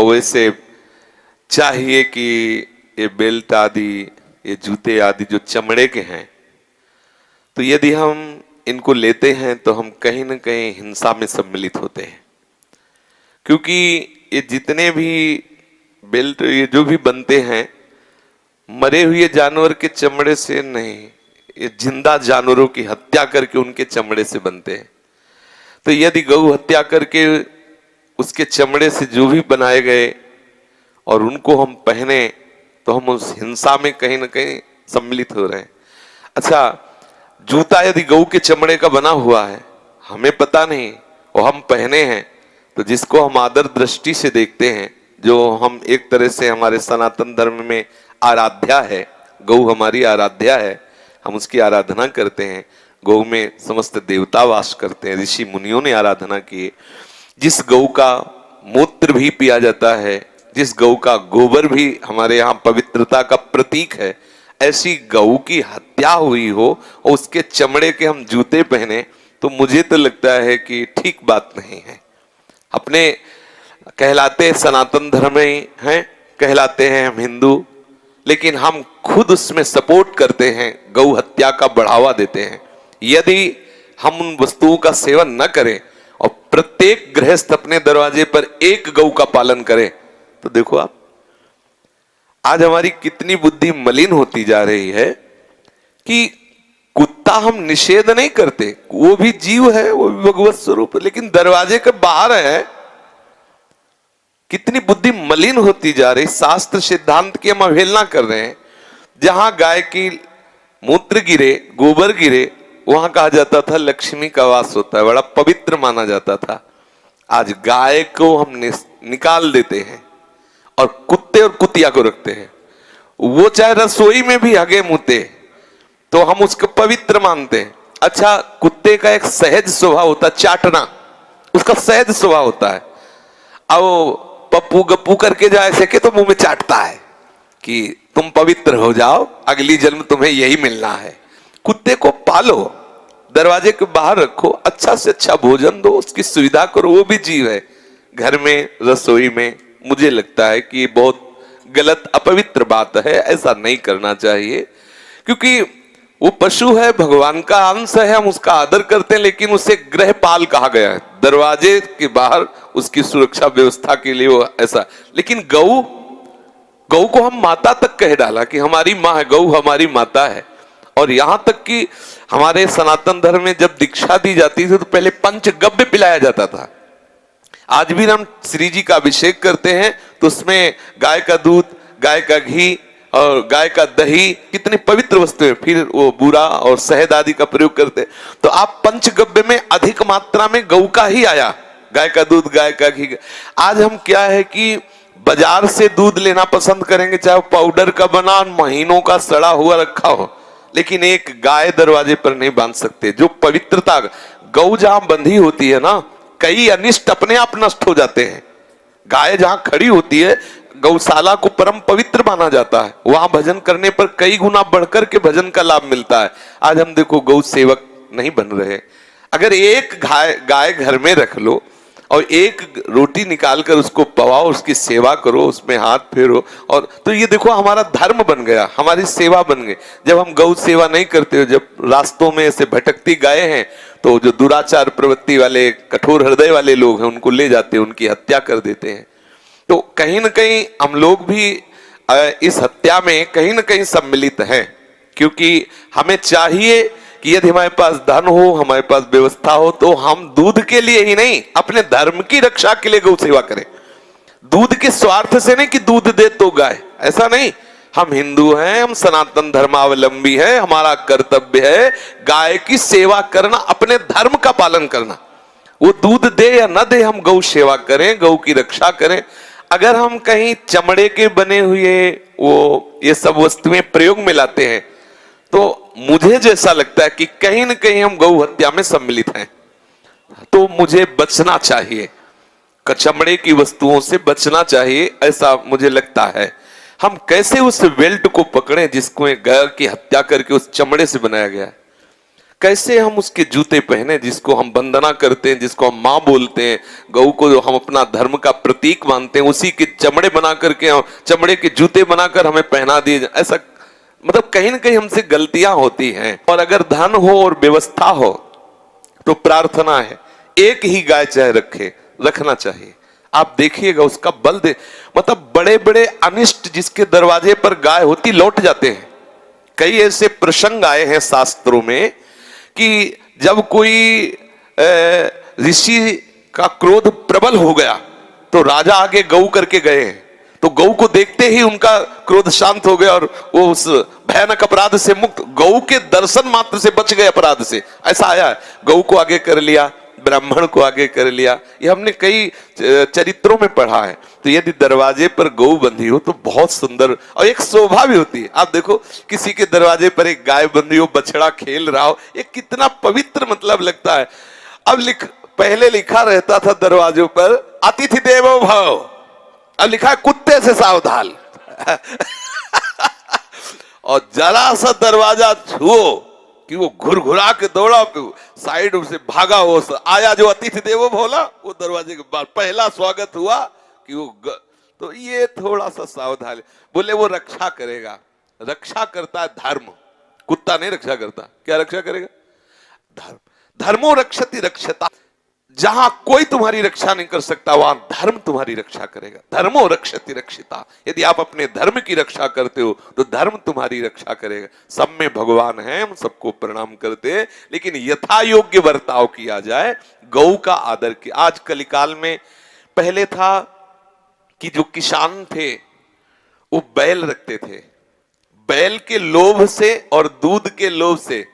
और वैसे चाहिए कि ये बेल्ट आदि, ये जूते आदि जो चमड़े के हैं, तो यदि हम इनको लेते हैं तो हम कहीं ना कहीं हिंसा में सम्मिलित होते हैं। क्योंकि ये जितने भी बेल्ट ये जो भी बनते हैं, मरे हुए जानवर के चमड़े से नहीं, ये जिंदा जानवरों की हत्या करके उनके चमड़े से बनते हैं। तो यदि गौ हत्या करके उसके चमड़े से जो भी बनाए गए और उनको हम पहने, तो हम उस हिंसा में कहीं ना कहीं सम्मिलित हो रहे हैं। अच्छा, जूता यदि गऊ के चमड़े का बना हुआ है, हमें पता नहीं और हम पहने हैं, तो जिसको हम आदर दृष्टि से देखते हैं, जो हम एक तरह से हमारे सनातन धर्म में आराध्या है, गऊ हमारी आराध्या है, हम उसकी आराधना करते हैं। गऊ में समस्त देवता वास करते हैं, ऋषि मुनियों ने आराधना की। जिस गऊ का मूत्र भी पिया जाता है, जिस गऊ का गोबर भी हमारे यहाँ पवित्रता का प्रतीक है, ऐसी गऊ की हत्या हुई हो और उसके चमड़े के हम जूते पहने, तो मुझे तो लगता है कि ठीक बात नहीं है। अपने कहलाते सनातन धर्म में हैं, कहलाते हैं हम हिंदू, लेकिन हम खुद उसमें सपोर्ट करते हैं, गौ हत्या का बढ़ावा देते हैं। यदि हम उन वस्तुओं का सेवन न करें और प्रत्येक गृहस्थ अपने दरवाजे पर एक गौ का पालन करे, तो देखो आप आज हमारी कितनी बुद्धि मलिन होती जा रही है कि कुत्ता हम निषेध नहीं करते, वो भी जीव है, वो भी भगवत स्वरूप, लेकिन दरवाजे के बाहर है। कितनी बुद्धि मलिन होती जा रही, शास्त्र सिद्धांत की हम अवहेलना कर रहे हैं। जहां गाय की मूत्र गिरे, गोबर गिरे, वहां कहा जाता था लक्ष्मी का वास होता है, बड़ा पवित्र माना जाता था। आज गाय को हम निकाल देते हैं और कुत्ते और कुतिया को रखते हैं। वो चाहे रसोई में भी हगे मुते तो हम उसको पवित्र मानते हैं। अच्छा, कुत्ते का एक सहज स्वभाव होता है चाटना, उसका सहज स्वभाव होता है। अब पप्पू गप्पू करके जाए सके तो मुंह में चाटता है कि तुम पवित्र हो जाओ, अगली जन्म तुम्हें यही मिलना है। कुत्ते को पालो, दरवाजे के बाहर रखो, अच्छा से अच्छा भोजन दो, उसकी सुविधा करो, वो भी जीव है। घर में, रसोई में, मुझे लगता है कि ये बहुत गलत अपवित्र बात है, ऐसा नहीं करना चाहिए। क्योंकि वो पशु है, भगवान का अंश है, हम उसका आदर करते हैं, लेकिन उसे गृहपाल कहा गया है। दरवाजे के बाहर उसकी सुरक्षा व्यवस्था के लिए वो ऐसा। लेकिन गऊ को हम माता तक कह डाला कि हमारी माँ है, गऊ हमारी माता है। और यहां तक कि हमारे सनातन धर्म में जब दीक्षा दी जाती थी तो पहले पंचगव्य पिलाया जाता था। आज भी हम श्री जी का अभिषेक करते हैं तो उसमें गाय का दूध, गाय का घी और गाय का दही, कितनी पवित्र वस्तु है, फिर वो बूरा और शहद आदि का प्रयोग करते हैं। तो आप पंचगव्य में अधिक मात्रा में गऊ का ही आया, गाय का दूध, गाय का घी। आज हम क्या है कि बाजार से दूध लेना पसंद करेंगे, चाहे वो पाउडर का बना, महीनों का सड़ा हुआ रखा हो, लेकिन एक गाय दरवाजे पर नहीं बांध सकते। जो पवित्रता गऊ जहां बंधी होती है ना, कई अनिष्ट अपने आप नष्ट हो जाते हैं। गाय जहां खड़ी होती है, गौशाला को परम पवित्र माना जाता है, वहां भजन करने पर कई गुना बढ़कर के भजन का लाभ मिलता है। आज हम देखो गौ सेवक नहीं बन रहे। अगर एक गाय घर में रख लो और एक रोटी निकालकर उसको पवाओ, उसकी सेवा करो, उसमें हाथ फेरो, और तो ये देखो हमारा धर्म बन गया, हमारी सेवा बन गई। जब हम गौ सेवा नहीं करते, जब रास्तों में ऐसे भटकती गाय हैं, तो जो दुराचार प्रवृत्ति वाले, कठोर हृदय वाले लोग हैं, उनको ले जाते हैं, उनकी हत्या कर देते हैं। तो कहीं ना कहीं हम लोग भी इस हत्या में कहीं ना कहीं सम्मिलित हैं। क्योंकि हमें चाहिए कि यदि हमारे पास धन हो, हमारे पास व्यवस्था हो, तो हम दूध के लिए ही नहीं, अपने धर्म की रक्षा के लिए गौ सेवा करें। दूध के स्वार्थ से नहीं कि दूध दे तो गाय, ऐसा नहीं। हम हिंदू हैं, हम सनातन धर्मावलंबी हैं, हमारा कर्तव्य है गाय की सेवा करना, अपने धर्म का पालन करना। वो दूध दे या न दे, हम गौ सेवा करें, गौ की रक्षा करें। अगर हम कहीं चमड़े के बने हुए वो ये सब वस्तुएं प्रयोग में लाते हैं, तो मुझे जैसा लगता है कि कहीं न कहीं हम गौ हत्या में सम्मिलित हैं। तो मुझे बचना चाहिए, चमड़े की वस्तुओं से बचना चाहिए, ऐसा मुझे लगता है। हम कैसे उस बेल्ट को पकड़ें जिसको गाय की हत्या करके उस चमड़े से बनाया गया है? कैसे हम उसके जूते पहने, जिसको हम वंदना करते हैं, जिसको हम माँ बोलते हैं, गऊ को जो हम अपना धर्म का प्रतीक मानते हैं, उसी के चमड़े बना करके, चमड़े के जूते बनाकर हमें पहना दिए जाए। ऐसा मतलब कहीं ना कहीं हमसे गलतियां होती हैं। और अगर धन हो और व्यवस्था हो तो प्रार्थना है एक ही गाय चाहे रखना चाहिए। आप देखिएगा उसका बल दे, मतलब बड़े बड़े अनिष्ट जिसके दरवाजे पर गाय होती लौट जाते हैं। कई ऐसे प्रसंग आए हैं शास्त्रों में कि जब कोई ऋषि का क्रोध प्रबल हो गया तो राजा आगे गऊ करके गए हैं, तो गऊ को देखते ही उनका क्रोध शांत हो गया और वो उस भयानक अपराध से मुक्त, गऊ के दर्शन मात्र से बच गए अपराध से। ऐसा आया है, गऊ को आगे कर लिया, ब्राह्मण को आगे कर लिया, ये हमने कई चरित्रों में पढ़ा है। तो यदि दरवाजे पर गऊ बंधी हो तो बहुत सुंदर और एक शोभा भी होती है। आप देखो किसी के दरवाजे पर एक गाय बंधी हो, बछड़ा खेल रहा हो, ये कितना पवित्र मतलब लगता है। अब पहले लिखा रहता था दरवाजों पर अतिथि देवो भव, अब लिखा है कुत्ते से सावधान। और जरा सा दरवाजा छुओ कि वो घुरघुरा के दौड़ा, साइड से भागा, हो आया जो अतिथि देवो भोला, वो दरवाजे के बाद पहला स्वागत हुआ कि वो तो ये थोड़ा सा सावधान। बोले वो रक्षा करेगा, रक्षा करता है धर्म, कुत्ता नहीं रक्षा करता। क्या रक्षा करेगा? धर्म। धर्मो रक्षति रक्षता। जहां कोई तुम्हारी रक्षा नहीं कर सकता वहां धर्म तुम्हारी रक्षा करेगा। धर्मो रक्षति रक्षिता। यदि आप अपने धर्म की रक्षा करते हो तो धर्म तुम्हारी रक्षा करेगा। सब में भगवान है, हम सबको प्रणाम करते हैं, लेकिन यथा योग्य बर्ताव किया जाए, गौ का आदर किया। आज कलिकाल में पहले था कि जो किसान थे वो बैल रखते थे, बैल के लोभ से और दूध के लोभ से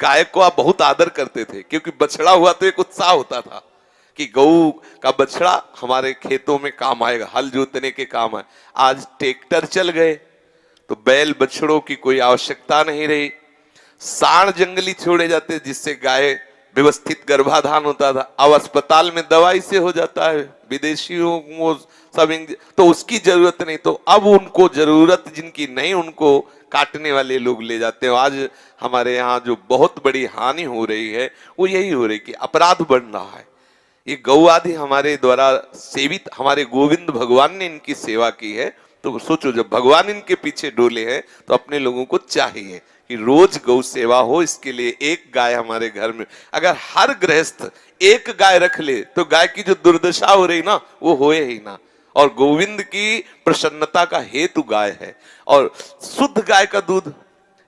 गाय को आप बहुत आदर करते थे, क्योंकि बछड़ा हुआ तो एक उत्साह होता था कि गऊ का बछड़ा हमारे खेतों में काम आएगा, हल जोतने के काम आए। आज ट्रैक्टर चल गए तो बैल बछड़ों की कोई आवश्यकता नहीं रही। सांड जंगली छोड़े जाते जिससे गाय व्यवस्थित गर्भाधान होता था, अब अस्पताल में दवाई से हो जाता है, विदेशियों वो सब, तो उसकी जरूरत नहीं। तो अब उनको जरूरत जिनकी नहीं उनको काटने वाले लोग ले जाते हैं। आज हमारे यहाँ जो बहुत बड़ी हानि हो रही है वो यही हो रही कि अपराध बढ़ रहा है। ये गौ आदि हमारे द्वारा सेवित, हमारे गोविंद भगवान ने इनकी सेवा की है, तो सोचो जब भगवान इनके पीछे डोले हैं तो अपने लोगों को चाहिए कि रोज गौ सेवा हो। इसके लिए एक गाय हमारे घर में, अगर हर गृहस्थ एक गाय रख ले तो गाय की जो दुर्दशा हो रही ना वो होए ही ना। और गोविंद की प्रसन्नता का हेतु गाय है। और शुद्ध गाय का दूध,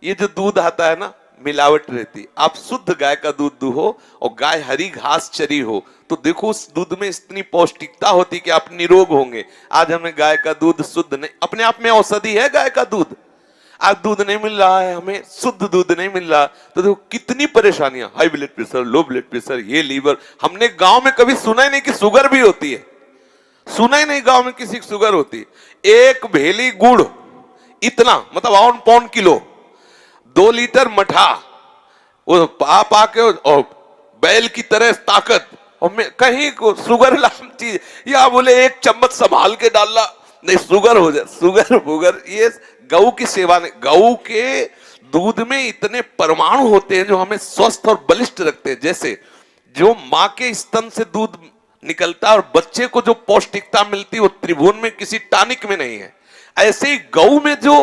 ये जो दूध आता है ना मिलावट रहती, आप शुद्ध गाय का दूध दुहो और गाय हरी घास चरी हो तो देखो उस दूध में इतनी पौष्टिकता होती कि आप निरोग होंगे। आज हमें गाय का दूध शुद्ध नहीं, अपने आप में औषधि है गाय का दूध, आज दूध नहीं मिल रहा है, हमें शुद्ध दूध नहीं मिल रहा, तो देखो कितनी परेशानियां, high blood pressure, low blood pressure, ये लीवर। हमने गांव में कभी सुना ही नहीं कि शुगर भी होती है, सुना ही नहीं गांव में किसी की शुगर होती है। एक भेली गुड़ इतना, मतलब 1 पौंड किलो, 2 लीटर मठा, वो पा के और बैल की तरह ताकत, और मैं कहीं को शुगर नाम चीज, या बोले 1 चम्मच संभाल के डालना, नहीं शुगर हो जाए, शुगर। ये गऊ की सेवा ने, गऊ के दूध में इतने परमाणु होते हैं जो हमें स्वस्थ और बलिष्ठ रखते हैं। जैसे जो माँ के स्तन से दूध निकलता है और बच्चे को जो पौष्टिकता मिलती है वो त्रिभुवन में किसी टॉनिक में नहीं है, ऐसे ही गऊ में जो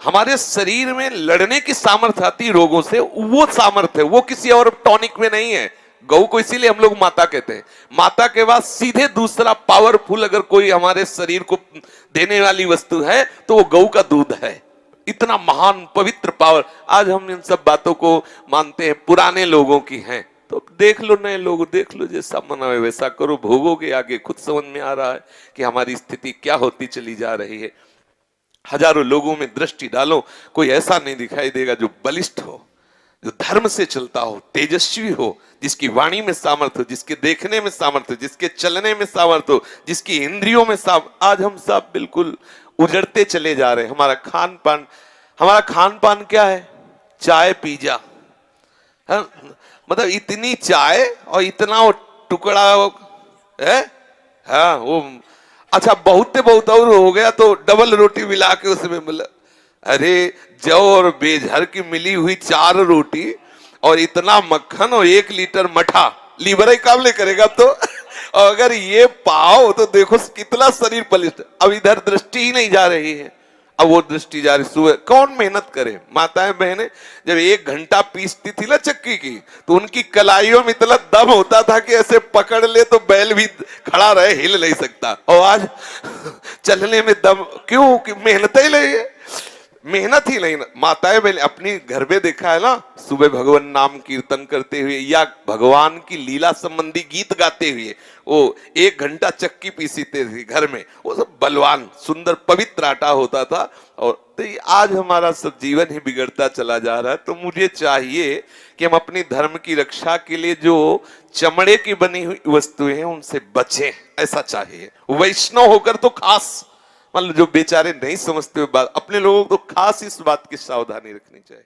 हमारे शरीर में लड़ने की सामर्थ्य आती रोगों से, वो सामर्थ्य है, वो किसी और टॉनिक में नहीं है। गऊ को इसीलिए हम लोग माता कहते हैं। माता के बाद सीधे दूसरा पावरफुल अगर कोई हमारे शरीर को देने वाली वस्तु है तो वो गऊ का दूध है। इतना महान पवित्र पावर। आज हम इन सब बातों को मानते हैं, पुराने लोगों की हैं, तो देख लो, नए लोग देख लो, जैसा मना है वैसा करो, भोगोगे आगे खुद समझ में आ रहा है कि हमारी स्थिति क्या होती चली जा रही है। हजारों लोगों में दृष्टि डालो, कोई ऐसा नहीं दिखाई देगा जो बलिष्ठ हो, जो धर्म से चलता हो, तेजस्वी हो, जिसकी वाणी में सामर्थ्य हो, जिसके देखने में सामर्थ्य हो, जिसके चलने में सामर्थ्य हो, जिसकी इंद्रियों में आज हम सब बिल्कुल उजड़ते चले जा रहे हैं। हमारा खान पान क्या है? चाय पिज्जा, मतलब इतनी चाय और इतना वो टुकड़ा है, हाँ वो अच्छा बहुत और हो गया तो डबल रोटी मिला के उसमें मिला। अरे जौ और बेझर की मिली हुई 4 रोटी और इतना मक्खन और 1 लीटर मठा, लीवर ही काबले करेगा तो। और अगर ये पाओ तो देखो कितना शरीर बलिष्ठ। अब इधर दृष्टि ही नहीं जा रही है, अब वो दृष्टि जा रही। सुबह कौन मेहनत करे? माताएं बहनें जब 1 घंटा पीसती थी ना चक्की की, तो उनकी कलाइयों में इतना दम होता था कि ऐसे पकड़ ले तो बैल भी खड़ा रहे, हिल नहीं सकता। और आज चलने में दम क्यों? कि मेहनत ही नहीं है, मेहनत ही नहीं। माताएं बहनें अपनी घर में देखा है ना, सुबह भगवान नाम कीर्तन करते हुए या भगवान की लीला संबंधी गीत गाते हुए वो 1 घंटा चक्की पीसते थे घर में। वो सब बलवान सुंदर पवित्र आटा होता था। और तो आज हमारा सब जीवन ही बिगड़ता चला जा रहा है। तो मुझे चाहिए कि हम अपनी धर्म की रक्षा के लिए जो चमड़े की बनी हुई वस्तुएं हैं उनसे बचें, ऐसा चाहिए। वैष्णव होकर तो खास, मतलब जो बेचारे नहीं समझते हुए बात, अपने लोगों को खास इस बात की सावधानी रखनी चाहिए।